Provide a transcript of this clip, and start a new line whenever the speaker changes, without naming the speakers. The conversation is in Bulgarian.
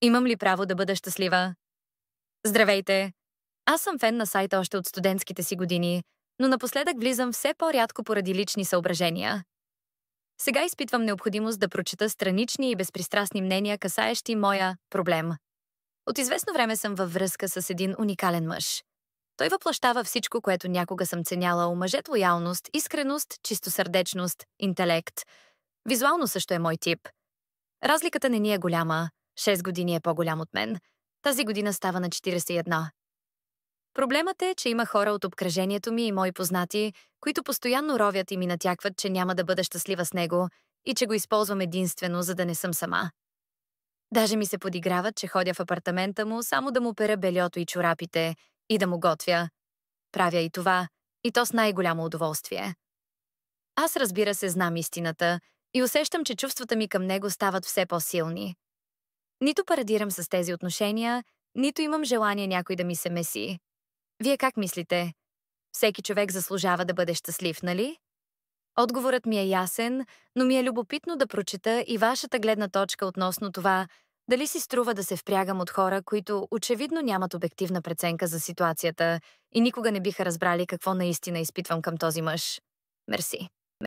Имам ли право да бъда щастлива? Здравейте! Аз съм фен на сайта още от студентските си години, но напоследък влизам все по-рядко поради лични съображения. Сега изпитвам необходимост да прочета странични и безпристрастни мнения, касаещи моя проблем. От известно време съм във връзка с един уникален мъж. Той въплъщава всичко, което някога съм ценяла у мъжет: лоялност, искреност, чистосърдечност, интелект. Визуално също е мой тип. Разликата не ни е голяма. 6 години е по-голям от мен. Тази година става на 41. Проблемът е, че има хора от обкръжението ми и мои познати, които постоянно ровят и ми натякват, че няма да бъда щастлива с него и че го използвам единствено, за да не съм сама. Даже ми се подиграват, че ходя в апартамента му само да му пера бельото и чорапите и да му готвя. Правя и това, и то с най-голямо удоволствие. Аз, разбира се, знам истината и усещам, че чувствата ми към него стават все по-силни. Нито парадирам с тези отношения, нито имам желание някой да ми се меси. Вие как мислите? Всеки човек заслужава да бъде щастлив, нали? Отговорът ми е ясен, но ми е любопитно да прочета и вашата гледна точка относно това, дали си струва да се впрягам от хора, които очевидно нямат обективна преценка за ситуацията и никога не биха разбрали какво наистина изпитвам към този мъж. Мерси.